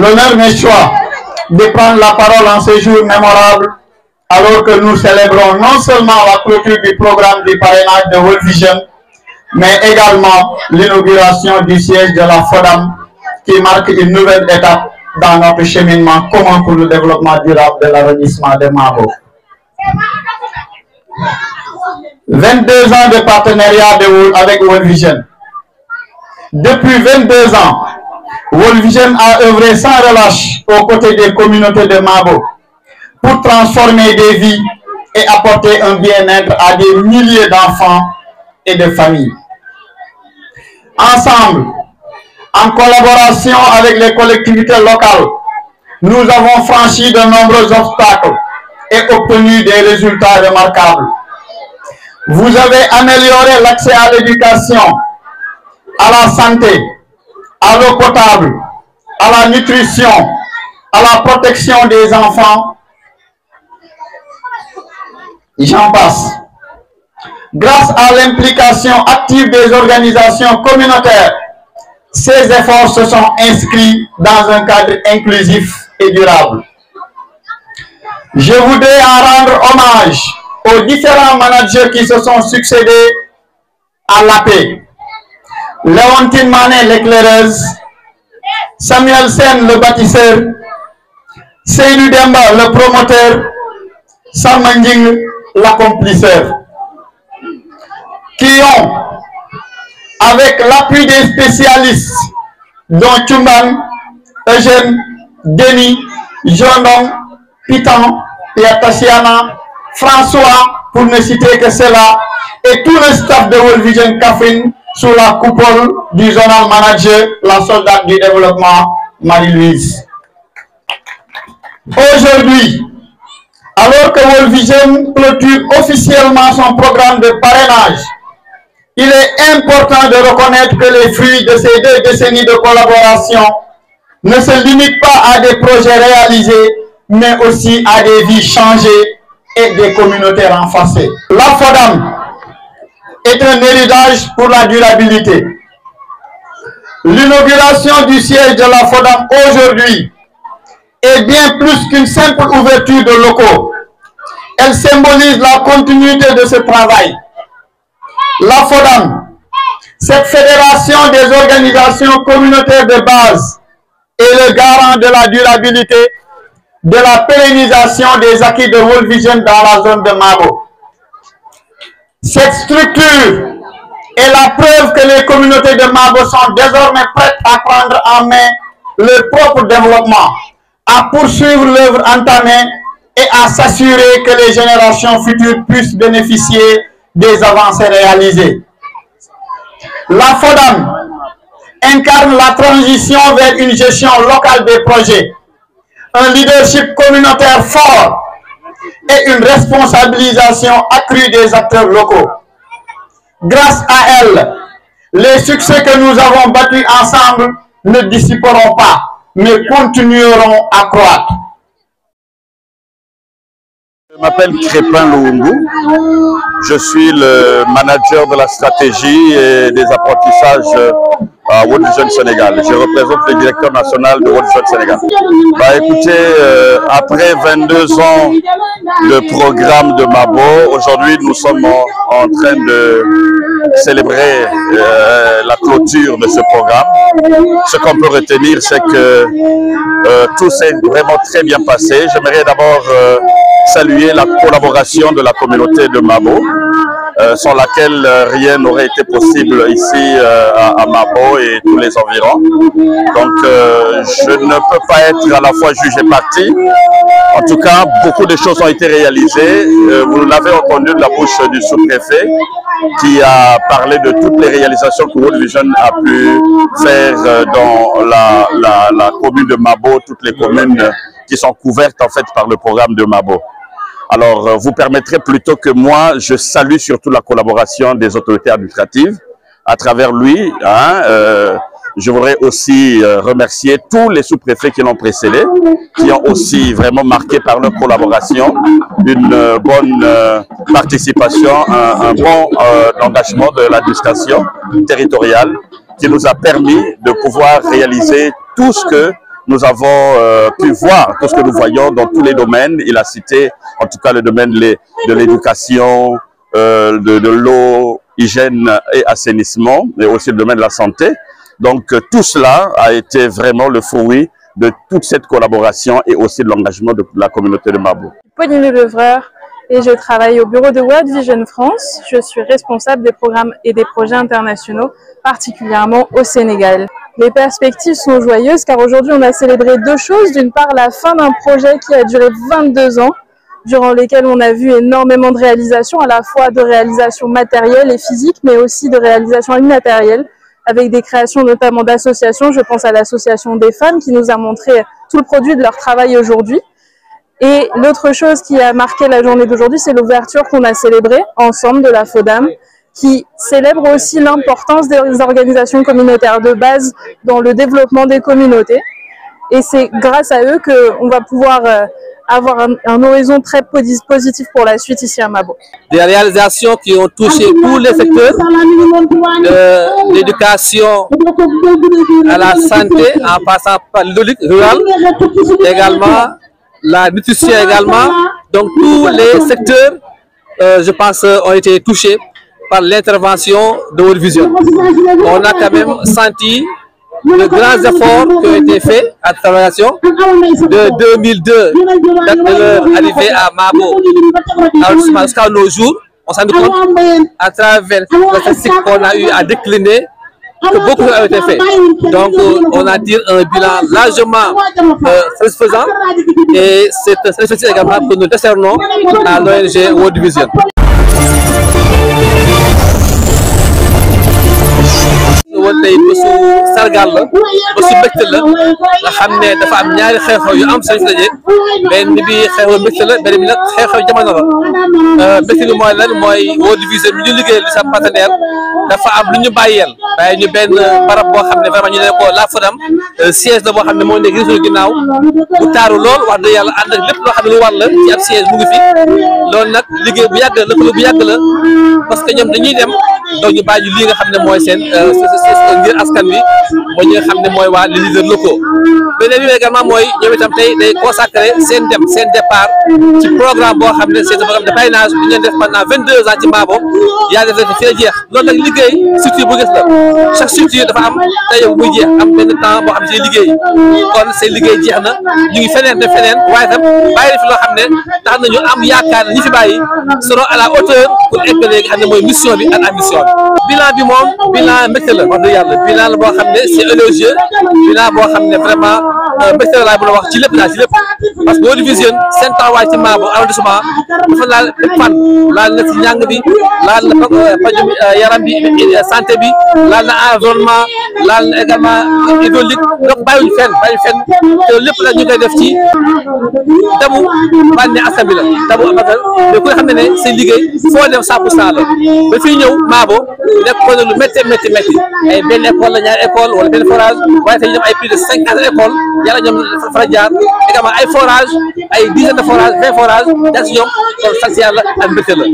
l'honneur m'est choix de prendre la parole en ce jour mémorable alors que nous célébrons non seulement la clôture du programme du parrainage de World Vision, mais également l'inauguration du siège de la FODAM qui marque une nouvelle étape dans notre cheminement commun pour le développement durable de l'arrondissement de Mabo. 22 ans de partenariat avec World Vision. Depuis 22 ans, World Vision a œuvré sans relâche aux côtés des communautés de Mabo pour transformer des vies et apporter un bien-être à des milliers d'enfants et de familles. Ensemble, en collaboration avec les collectivités locales, nous avons franchi de nombreux obstacles et obtenu des résultats remarquables. Vous avez amélioré l'accès à l'éducation, à la santé, à l'eau potable, à la nutrition, à la protection des enfants. J'en passe. Grâce à l'implication active des organisations communautaires, ces efforts se sont inscrits dans un cadre inclusif et durable. Je voudrais en rendre hommage aux différents managers qui se sont succédés à l'AP. Léontine Mané, l'éclaireuse, Samuel Sen, le bâtisseur, Seydou Demba, le promoteur, Samanding, l'accomplisseur, qui ont, avec l'appui des spécialistes, dont Chumban, Eugène, Denis, Jondong, Pitan, Piatasiana, François, pour ne citer que cela, et tout le staff de World Vision Kaffrine sous la coupole du zonal manager, la soldate du développement, Marie-Louise. Aujourd'hui, alors que World Vision clôture officiellement son programme de parrainage, il est important de reconnaître que les fruits de ces 2 décennies de collaboration ne se limitent pas à des projets réalisés, mais aussi à des vies changées et des communautés renforcées. La FODAM est un héritage pour la durabilité. L'inauguration du siège de la FODAM aujourd'hui est bien plus qu'une simple ouverture de locaux. Elle symbolise la continuité de ce travail. La FODAM, cette fédération des organisations communautaires de base, est le garant de la durabilité, de la pérennisation des acquis de World Vision dans la zone de Mabo. Cette structure est la preuve que les communautés de Mabo sont désormais prêtes à prendre en main leur propre développement, à poursuivre l'œuvre entamée et à s'assurer que les générations futures puissent bénéficier des avancées réalisées. La FODAM incarne la transition vers une gestion locale des projets, un leadership communautaire fort et une responsabilisation accrue des acteurs locaux. Grâce à elle, les succès que nous avons bâtis ensemble ne dissiperont pas, mais continueront à croître. Je m'appelle Crépin Loungu, je suis le manager de la stratégie et des apprentissages à World Vision Sénégal. Je représente le directeur national de World Vision Sénégal. Écoutez, après 22 ans de programme de Mabo, aujourd'hui nous sommes en train de célébrer la clôture de ce programme. Ce qu'on peut retenir, c'est que tout s'est vraiment très bien passé. J'aimerais d'abord saluer la collaboration de la communauté de Mabo, sans laquelle rien n'aurait été possible ici à Mabo et tous les environs. Donc je ne peux pas être à la fois juge et partie. En tout cas, beaucoup de choses ont été réalisées. Vous l'avez entendu de la bouche du sous-préfet qui a parlé de toutes les réalisations que World Vision a pu faire dans la commune de Mabo, toutes les communes qui sont couvertes en fait par le programme de Mabo. Alors, vous permettrez plutôt que moi, je salue surtout la collaboration des autorités administratives. À travers lui, je voudrais aussi remercier tous les sous-préfets qui l'ont précédé, qui ont aussi vraiment marqué par leur collaboration une bonne participation, un bon engagement de l'administration territoriale qui nous a permis de pouvoir réaliser tout ce que nous avons pu voir tout ce que nous voyons dans tous les domaines. Il a cité en tout cas le domaine de l'éducation, de l'eau, hygiène et assainissement, mais aussi le domaine de la santé. Donc tout cela a été vraiment le fruit de toute cette collaboration et aussi de l'engagement de la communauté de Mabo. Pauline Lelevreur et je travaille au bureau de World Vision France. Je suis responsable des programmes et des projets internationaux, particulièrement au Sénégal. Les perspectives sont joyeuses car aujourd'hui on a célébré deux choses. D'une part, la fin d'un projet qui a duré 22 ans, durant lesquels on a vu énormément de réalisations, à la fois de réalisations matérielles et physiques, mais aussi de réalisations immatérielles, avec des créations notamment d'associations. Je pense à l'association des femmes qui nous a montré tout le produit de leur travail aujourd'hui. Et l'autre chose qui a marqué la journée d'aujourd'hui, c'est l'ouverture qu'on a célébrée ensemble de la FODAM, qui célèbre aussi l'importance des organisations communautaires de base dans le développement des communautés. Et c'est grâce à eux qu'on va pouvoir avoir un horizon très positif pour la suite ici à Mabo. Des réalisations qui ont touché tous les secteurs, de l'éducation à la santé, en passant par l'hydraulique rurale, également la nutrition également. Donc tous les secteurs, je pense, ont été touchés par l'intervention de World Vision. On a quand même senti de grands efforts qui ont été faits à travers de 2002, date de leur arrivée à Mabo, jusqu'à nos jours. On s'en rend compte à travers les statistiques qu'on a eu à décliner que beaucoup a été fait. Donc on a dit un bilan largement satisfaisant et c'est un satisfaction également que nous décernons à l'ONG World Vision. woon tey bésu sargal la bésu mbégte la nga xam ne dafa am ñaari xew-xew yu am solo daje benn bi xew-xew mbégte la benn bi nag xew-xew jamono la mbégte bi mooy lan mooy World Vision bi ñu liggéeyal di sa partenaire dafa am lu ñu bàyyeel waaye ñu benn barab boo xam ne vraiment ñu ne ko la FODAM siège la boo xam ne moo nekk suñu ginnaaw bu taaru lool wax dëgg yàlla ànd ak lépp loo xam ne lu war la ci ab siège mu ngi fi loolu nag liggéey bu yàgg la lëkkaloo bu yàgg la parce que ñoom dañuy dem donc ñu bàyyi lii nga xam ne mooy seen ngir askan wi mooy ñi nga xam ne mooy waa les leaders locaux beneen bi également mooy ñoom itam tey day consacré seen dem seen départ ci programme boo xam ne c'est un programme de parrainage bi ñu def pendant 22 ans ci Mabo yaa def fi la jeex loolu nag liggéey structure bu gis la chaque structure dafa am tey bu muy jeex am benn temps boo xam ne ci liggéey kon seen liggéey jeex na ñu ngi feneen def feneen waaye itam bàyyi fi loo xam ne tax nañu am yaakaar ñi fi bàyyi seront à la hauteur pour eggalee nga xam ne mooy mission bi ak ambition bi bilan bi moom bilan mbégte la wax dëgg yàlla bilan la boo xam ne c'est élogieux bilan boo xam ne vraiment mbégte la laa mën a wax ci lépp daal ci lépp parce que World Vision seen taxawaay ci Mabo arrondissement dafa laal fan laal na ci njàng bi laal na pajum yaram bi santé bi laal na environnement laal na également hydraulique donc bàyyiwuñu fenn te lépp nag ñu koy def ci damu bànne askan bi la damu amatal mais ku nga xam ne seen liggéey foo dem 100% la ba fii ñëw Mabo nekkoon na lu métti ay benn école la ñaari école wala benn forage waaye tey ñu dem ay plus de 50 écoles yàlla ñoom fa la jaar également ay forage ay dizaine de forage 20 forage daa si ñoom kon sant yàlla ak mbégte la